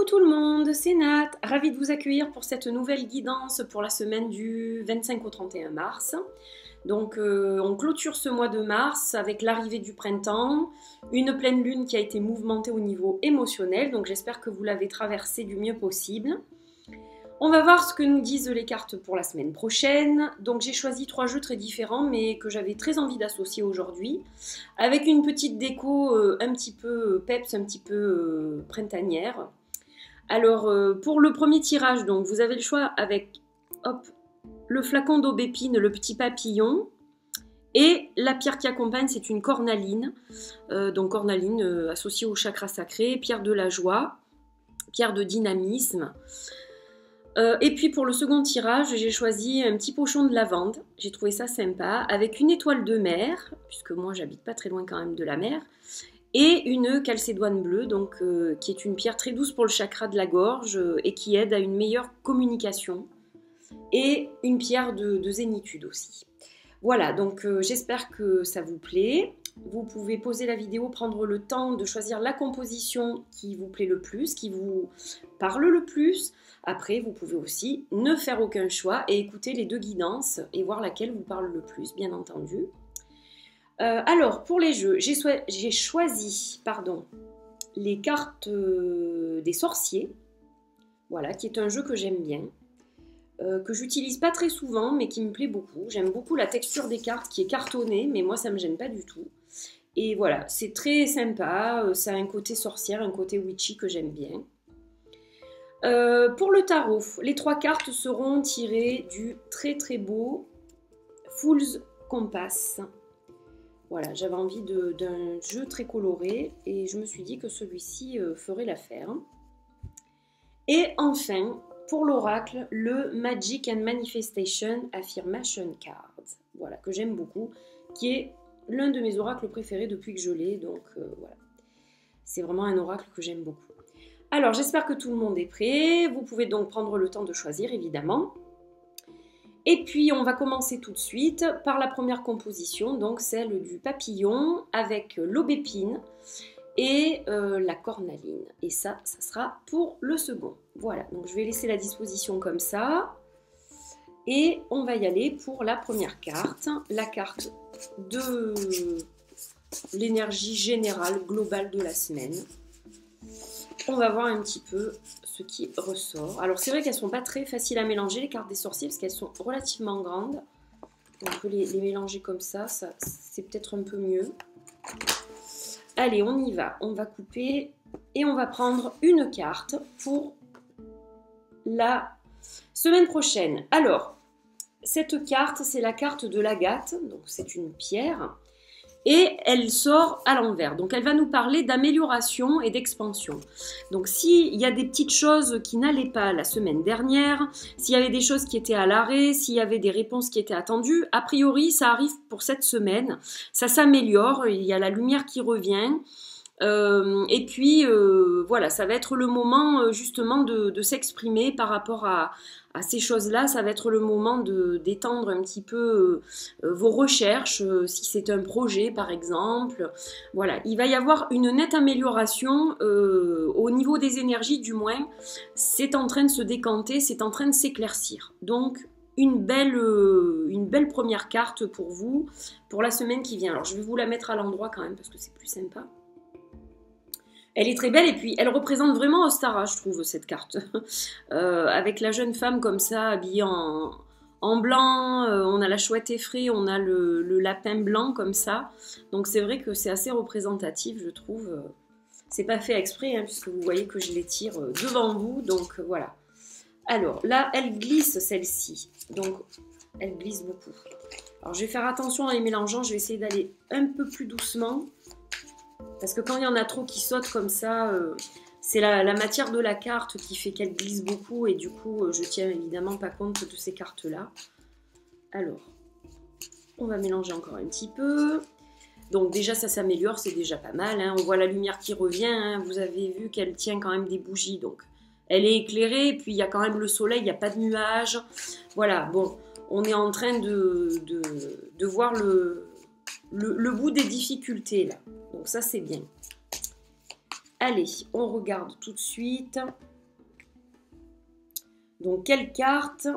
tout le monde, c'est Nat, ravie de vous accueillir pour cette nouvelle guidance pour la semaine du 25 au 31 mars. Donc on clôture ce mois de mars avec l'arrivée du printemps, une pleine lune qui a été mouvementée au niveau émotionnel, donc j'espère que vous l'avez traversée du mieux possible. On va voir ce que nous disent les cartes pour la semaine prochaine. Donc j'ai choisi 3 jeux très différents mais que j'avais très envie d'associer aujourd'hui, avec une petite déco un petit peu peps, un petit peu printanière. Alors pour le premier tirage, donc vous avez le choix avec le flacon d'aubépine, le petit papillon, et la pierre qui accompagne, c'est une cornaline, donc cornaline associée au chakra sacré, pierre de la joie, pierre de dynamisme. Et puis pour le second tirage, j'ai choisi un petit pochon de lavande, j'ai trouvé ça sympa, avec une étoile de mer, puisque moi j'habite pas très loin quand même de la mer, et une calcédoine bleue, donc, qui est une pierre très douce pour le chakra de la gorge et qui aide à une meilleure communication, et une pierre de zénitude aussi. Voilà, donc j'espère que ça vous plaît. Vous pouvez poser la vidéo, prendre le temps de choisir la composition qui vous plaît le plus, qui vous parle le plus. Après, vous pouvez aussi ne faire aucun choix et écouter les deux guidances et voir laquelle vous parle le plus, bien entendu. Alors, pour les jeux, j'ai choisi les cartes des sorciers, voilà, qui est un jeu que j'aime bien, que j'utilise pas très souvent, mais qui me plaît beaucoup. J'aime beaucoup la texture des cartes qui est cartonnée, mais moi ça me gêne pas du tout. Et voilà, c'est très sympa, ça a un côté sorcière, un côté witchy que j'aime bien. Pour le tarot, les 3 cartes seront tirées du très très beau Fool's Compass. Voilà, j'avais envie d'un jeu très coloré et je me suis dit que celui-ci ferait l'affaire. Et enfin, pour l'oracle, le Magic and Manifestation Affirmation Card. Voilà, que j'aime beaucoup, qui est l'un de mes oracles préférés depuis que je l'ai. Donc voilà, c'est vraiment un oracle que j'aime beaucoup. Alors, j'espère que tout le monde est prêt. Vous pouvez donc prendre le temps de choisir, évidemment. Et puis, on va commencer tout de suite par la première composition, donc celle du papillon avec l'aubépine et la cornaline. Et ça sera pour le second. Voilà, donc je vais laisser la disposition comme ça. Et on va y aller pour la première carte, la carte de l'énergie générale, globale de la semaine. On va voir un petit peu ce qui ressort. Alors c'est vrai qu'elles ne sont pas très faciles à mélanger, les cartes des sorciers, parce qu'elles sont relativement grandes. On peut les mélanger comme ça c'est peut-être un peu mieux. Allez, on y va. On va couper et on va prendre une carte pour la semaine prochaine. Alors, cette carte, c'est la carte de l'agate, donc c'est une pierre. Et elle sort à l'envers. Donc elle va nous parler d'amélioration et d'expansion. Donc s'il y a des petites choses qui n'allaient pas la semaine dernière, s'il y avait des choses qui étaient à l'arrêt, s'il y avait des réponses qui étaient attendues, a priori ça arrive pour cette semaine. Ça s'améliore, il y a la lumière qui revient. Et puis voilà, ça va être le moment justement de s'exprimer par rapport à ces choses-là. Ça va être le moment d'étendre un petit peu vos recherches, si c'est un projet par exemple. Voilà, il va y avoir une nette amélioration au niveau des énergies, du moins c'est en train de se décanter, c'est en train de s'éclaircir. Donc une belle première carte pour vous pour la semaine qui vient. Alors je vais vous la mettre à l'endroit quand même parce que c'est plus sympa. Elle est très belle et puis elle représente vraiment Ostara, je trouve, cette carte. Avec la jeune femme comme ça, habillée en blanc, on a la chouette effraie, on a le lapin blanc comme ça. Donc c'est vrai que c'est assez représentatif, je trouve. C'est pas fait exprès, hein, puisque vous voyez que je les tire devant vous, donc voilà. Alors là, elle glisse celle-ci, donc elle glisse beaucoup. Alors je vais faire attention en les mélangeant, je vais essayer d'aller un peu plus doucement. Parce que quand il y en a trop qui sautent comme ça, c'est la matière de la carte qui fait qu'elle glisse beaucoup et du coup, je tiens évidemment pas compte de ces cartes-là. Alors, on va mélanger encore un petit peu. Donc déjà, ça s'améliore, c'est déjà pas mal, hein. On voit la lumière qui revient, hein. Vous avez vu qu'elle tient quand même des bougies, donc elle est éclairée, puis il y a quand même le soleil, il n'y a pas de nuages. Voilà, bon, on est en train de voir le bout des difficultés, là. Donc ça, c'est bien. Allez, on regarde tout de suite. Donc, quelle carte?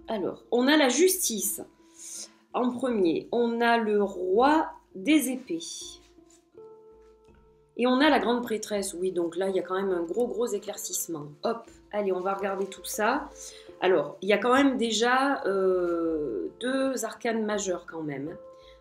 Alors, on a la justice en premier. On a le roi des épées. Et on a la grande prêtresse. Oui, donc là, il y a quand même un gros éclaircissement. Hop, allez, on va regarder tout ça. Alors, il y a quand même déjà 2 arcanes majeures quand même.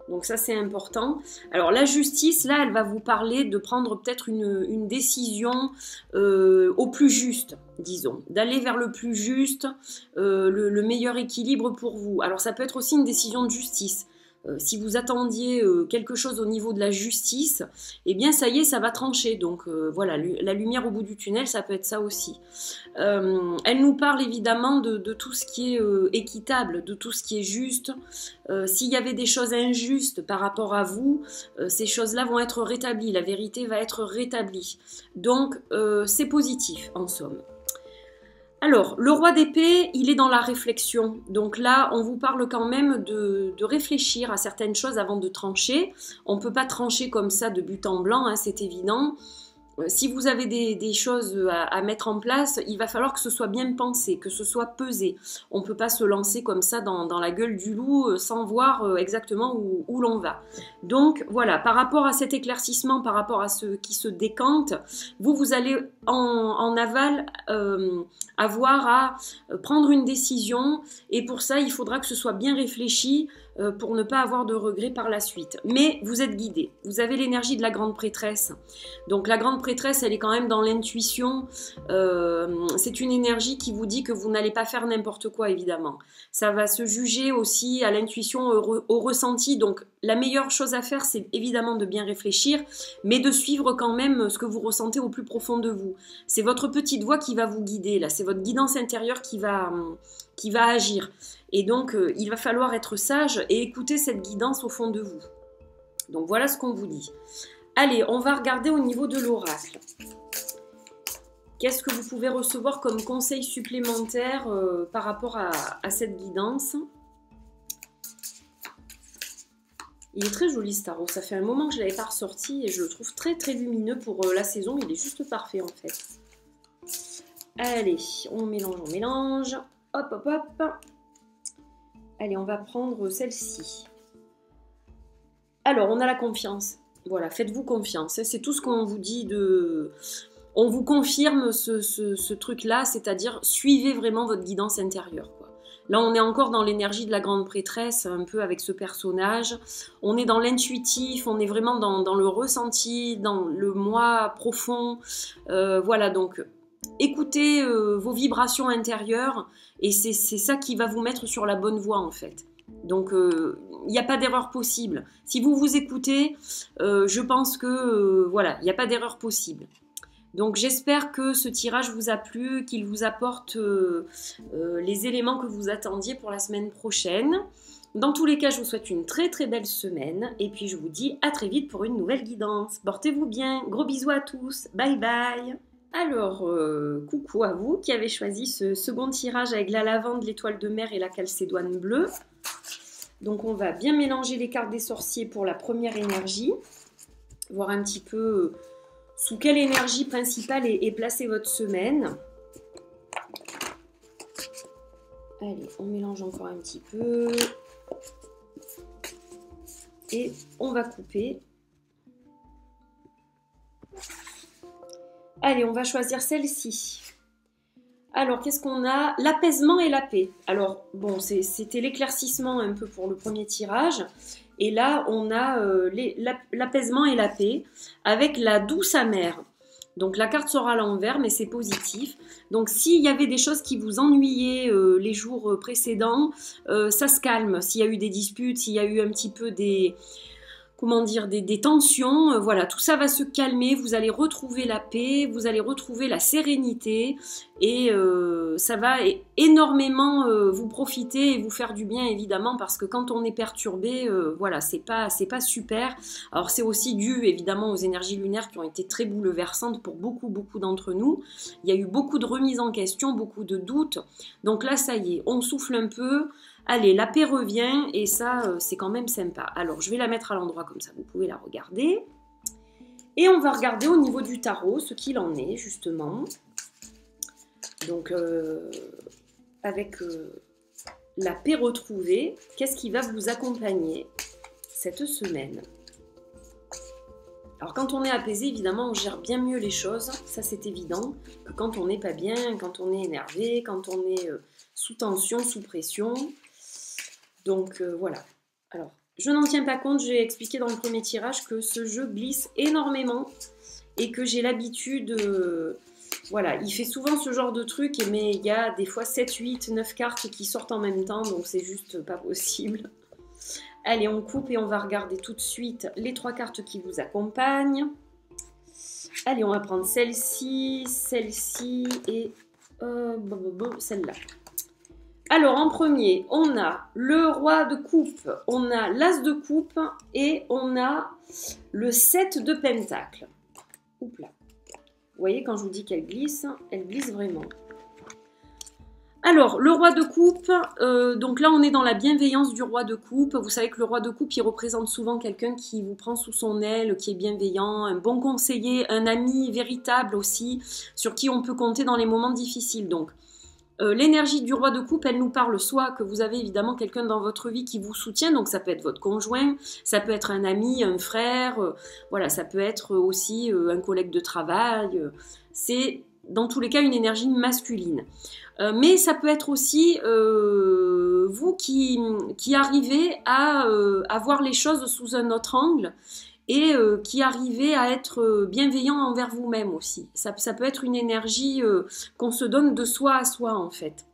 Donc ça, c'est important. Alors, la justice, là, elle va vous parler de prendre peut-être une décision au plus juste, disons. D'aller vers le plus juste, le meilleur équilibre pour vous. Alors, ça peut être aussi une décision de justice. Si vous attendiez quelque chose au niveau de la justice, eh bien ça y est, ça va trancher. Donc voilà, la lumière au bout du tunnel, ça peut être ça aussi. Elle nous parle évidemment de tout ce qui est équitable, de tout ce qui est juste. S'il y avait des choses injustes par rapport à vous, ces choses-là vont être rétablies, la vérité va être rétablie. Donc c'est positif en somme. Alors, le roi d'épée, il est dans la réflexion. Donc là, on vous parle quand même de réfléchir à certaines choses avant de trancher. On ne peut pas trancher comme ça de but en blanc, hein, c'est évident. Si vous avez des choses à mettre en place, il va falloir que ce soit bien pensé, que ce soit pesé. On ne peut pas se lancer comme ça dans la gueule du loup sans voir exactement où l'on va. Donc voilà, par rapport à cet éclaircissement, par rapport à ce qui se décante, vous allez en aval avoir à prendre une décision et pour ça, il faudra que ce soit bien réfléchi pour ne pas avoir de regrets par la suite. Mais vous êtes guidé, vous avez l'énergie de la grande prêtresse. Donc la grande prêtresse, elle est quand même dans l'intuition. C'est une énergie qui vous dit que vous n'allez pas faire n'importe quoi, évidemment. Ça va se juger aussi à l'intuition, au ressenti. Donc la meilleure chose à faire, c'est évidemment de bien réfléchir, mais de suivre quand même ce que vous ressentez au plus profond de vous. C'est votre petite voix qui va vous guider, là. C'est votre guidance intérieure qui va agir. Et donc, il va falloir être sage et écouter cette guidance au fond de vous. Donc, voilà ce qu'on vous dit. Allez, on va regarder au niveau de l'oracle. Qu'est-ce que vous pouvez recevoir comme conseil supplémentaire par rapport à cette guidance? Il est très joli, ce tarot. Ça fait un moment que je ne l'avais pas ressorti et je le trouve très lumineux pour la saison. Il est juste parfait, en fait. Allez, on mélange. Hop. Allez, on va prendre celle-ci. Alors, on a la confiance. Voilà, faites-vous confiance. C'est tout ce qu'on vous dit de... On vous confirme ce truc-là, c'est-à-dire suivez vraiment votre guidance intérieure, quoi. Là, on est encore dans l'énergie de la grande prêtresse, un peu avec ce personnage. On est dans l'intuitif, on est vraiment dans le ressenti, dans le moi profond. Voilà, donc... Écoutez vos vibrations intérieures et c'est ça qui va vous mettre sur la bonne voie en fait. Donc il n'y a pas d'erreur possible. Si vous vous écoutez, je pense que voilà, il n'y a pas d'erreur possible. Donc j'espère que ce tirage vous a plu, qu'il vous apporte les éléments que vous attendiez pour la semaine prochaine. Dans tous les cas, je vous souhaite une très belle semaine et puis je vous dis à très vite pour une nouvelle guidance. Portez-vous bien, gros bisous à tous, bye bye. Alors, coucou à vous qui avez choisi ce second tirage avec la lavande, l'étoile de mer et la calcédoine bleue. Donc, on va bien mélanger les cartes des sorciers pour la première énergie. Voir un petit peu sous quelle énergie principale est placée votre semaine. Allez, on mélange encore un petit peu. Et on va couper. Allez, on va choisir celle-ci. Alors, qu'est-ce qu'on a? L'apaisement et la paix. Alors, bon, c'était l'éclaircissement un peu pour le premier tirage. Et là, on a l'apaisement et la paix avec la douce amère. Donc, la carte sera à l'envers, mais c'est positif. Donc, s'il y avait des choses qui vous ennuyaient les jours précédents, ça se calme. S'il y a eu des disputes, s'il y a eu un petit peu des tensions, voilà, tout ça va se calmer, vous allez retrouver la paix, vous allez retrouver la sérénité et ça va énormément vous profiter et vous faire du bien évidemment parce que quand on est perturbé, voilà, c'est pas super. Alors c'est aussi dû évidemment aux énergies lunaires qui ont été très bouleversantes pour beaucoup d'entre nous. Il y a eu beaucoup de remises en question, beaucoup de doutes, donc là ça y est, on souffle un peu. Allez, la paix revient et ça, c'est quand même sympa. Alors, je vais la mettre à l'endroit comme ça, vous pouvez la regarder. Et on va regarder au niveau du tarot ce qu'il en est, justement. Donc, avec la paix retrouvée, qu'est-ce qui va vous accompagner cette semaine? Alors, quand on est apaisé, évidemment, on gère bien mieux les choses, ça c'est évident, que quand on n'est pas bien, quand on est énervé, quand on est sous tension, sous pression. Donc, voilà. Alors, je n'en tiens pas compte, j'ai expliqué dans le premier tirage que ce jeu glisse énormément et que j'ai l'habitude... voilà, il fait souvent ce genre de truc, mais il y a des fois 7, 8, 9 cartes qui sortent en même temps, donc c'est juste pas possible. Allez, on coupe et on va regarder tout de suite les 3 cartes qui vous accompagnent. Allez, on va prendre celle-ci, celle-ci et celle-là. Alors, en premier, on a le roi de coupe, on a l'as de coupe et on a le 7 de pentacle. Oups là. Vous voyez, quand je vous dis qu'elle glisse vraiment. Alors, le roi de coupe, donc là, on est dans la bienveillance du roi de coupe. Vous savez que le roi de coupe, il représente souvent quelqu'un qui vous prend sous son aile, qui est bienveillant, un bon conseiller, un ami véritable aussi, sur qui on peut compter dans les moments difficiles. Donc, l'énergie du roi de coupe, elle nous parle soit que vous avez évidemment quelqu'un dans votre vie qui vous soutient, donc ça peut être votre conjoint, ça peut être un ami, un frère, voilà, ça peut être aussi un collègue de travail, c'est dans tous les cas une énergie masculine. Mais ça peut être aussi vous qui arrivez à voir les choses sous un autre angle, et qui arrivez à être bienveillant envers vous-même aussi. Ça peut être une énergie qu'on se donne de soi à soi en fait.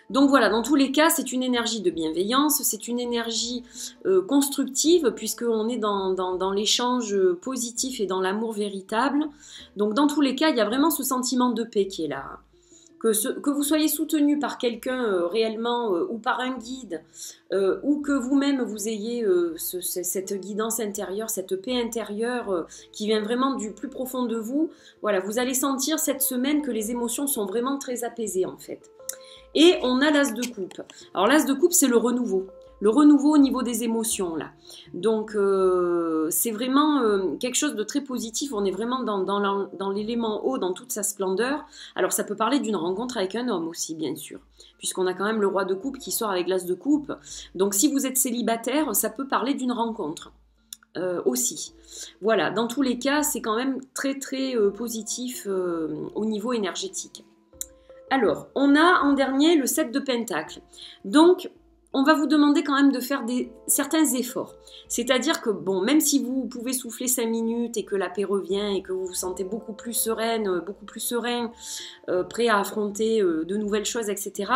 Donc voilà, dans tous les cas, c'est une énergie de bienveillance, c'est une énergie constructive, puisqu'on est dans l'échange positif et dans l'amour véritable. Donc dans tous les cas, il y a vraiment ce sentiment de paix qui est là. Que vous soyez soutenu par quelqu'un réellement ou par un guide, ou que vous-même vous ayez cette guidance intérieure, cette paix intérieure qui vient vraiment du plus profond de vous, voilà, vous allez sentir cette semaine que les émotions sont vraiment très apaisées en fait. Et on a l'as de coupe. Alors l'as de coupe, c'est le renouveau. Le renouveau au niveau des émotions, là. Donc, c'est vraiment quelque chose de très positif. On est vraiment dans l'élément haut, dans toute sa splendeur. Alors, ça peut parler d'une rencontre avec un homme aussi, bien sûr. Puisqu'on a quand même le roi de coupe qui sort avec l'as de coupe. Donc, si vous êtes célibataire, ça peut parler d'une rencontre aussi. Voilà, dans tous les cas, c'est quand même très, très positif au niveau énergétique. Alors, on a en dernier le 7 de pentacle. Donc, on va vous demander quand même de faire certains efforts. C'est-à-dire que, bon, même si vous pouvez souffler 5 minutes et que la paix revient et que vous vous sentez beaucoup plus sereine, beaucoup plus serein, prêt à affronter de nouvelles choses, etc.,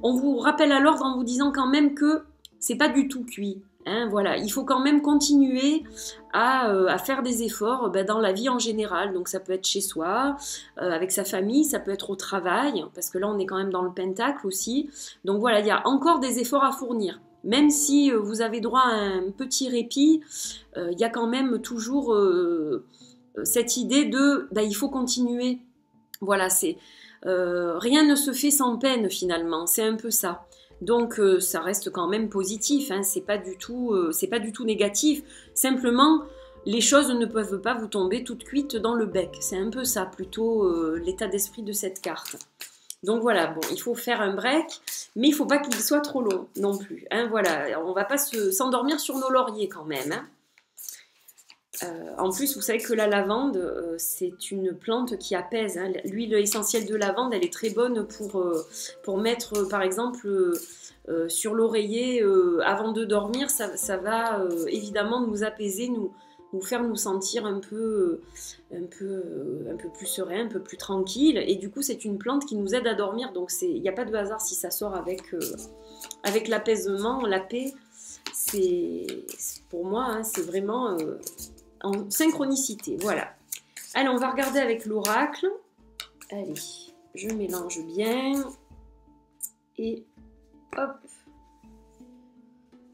on vous rappelle à l'ordre en vous disant quand même que c'est pas du tout cuit. Hein, voilà, il faut quand même continuer à faire des efforts dans la vie en général. Donc ça peut être chez soi, avec sa famille, ça peut être au travail, parce que là on est quand même dans le pentacle aussi. Donc voilà, il y a encore des efforts à fournir. Même si vous avez droit à un petit répit, il y a quand même toujours cette idée de il faut continuer. Voilà, rien ne se fait sans peine finalement, c'est un peu ça. Donc ça reste quand même positif, hein, c'est pas du tout négatif. Simplement, les choses ne peuvent pas vous tomber toutes cuites dans le bec. C'est un peu ça, plutôt l'état d'esprit de cette carte. Donc voilà, bon, il faut faire un break, mais il ne faut pas qu'il soit trop long non plus. Hein, voilà, on ne va pas s'endormir sur nos lauriers quand même. Hein. En plus, vous savez que la lavande, c'est une plante qui apaise. Hein. L'huile essentielle de lavande, elle est très bonne pour mettre, par exemple, sur l'oreiller avant de dormir. Ça va évidemment nous apaiser, nous faire nous sentir un peu plus serein, un peu plus tranquille. Et du coup, c'est une plante qui nous aide à dormir. Donc, il n'y a pas de hasard si ça sort avec l'apaisement, la paix. Pour moi, hein, c'est vraiment... en synchronicité, voilà. Allez, on va regarder avec l'oracle. Allez, je mélange bien. Et hop.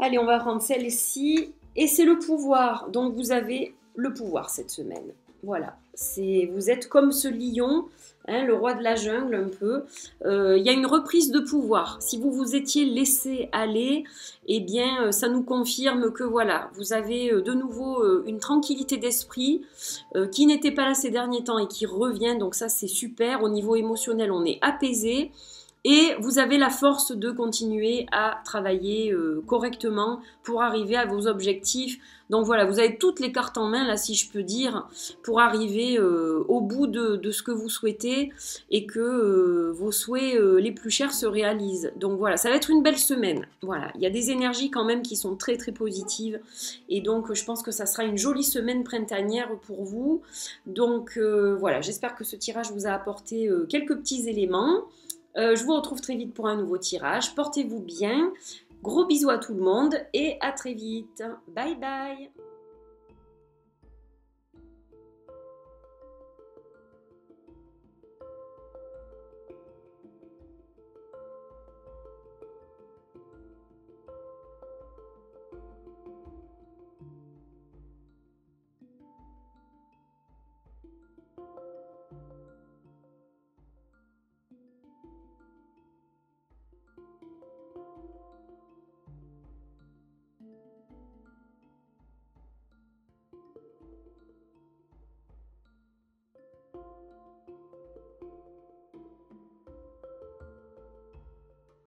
Allez, on va prendre celle-ci. Et c'est le pouvoir. Donc, vous avez le pouvoir cette semaine. Voilà, vous êtes comme ce lion, hein, le roi de la jungle un peu. Il y a une reprise de pouvoir. Si vous vous étiez laissé aller, eh bien, ça nous confirme que voilà, vous avez de nouveau une tranquillité d'esprit qui n'était pas là ces derniers temps et qui revient. Donc ça, c'est super. Au niveau émotionnel, on est apaisé. Et vous avez la force de continuer à travailler correctement pour arriver à vos objectifs. Donc voilà, vous avez toutes les cartes en main, là, si je peux dire, pour arriver au bout de ce que vous souhaitez et que vos souhaits les plus chers se réalisent. Donc voilà, ça va être une belle semaine. Voilà, il y a des énergies quand même qui sont très très positives. Et donc, je pense que ça sera une jolie semaine printanière pour vous. Donc voilà, j'espère que ce tirage vous a apporté quelques petits éléments. Je vous retrouve très vite pour un nouveau tirage. Portez-vous bien. Gros bisous à tout le monde et à très vite. Bye bye.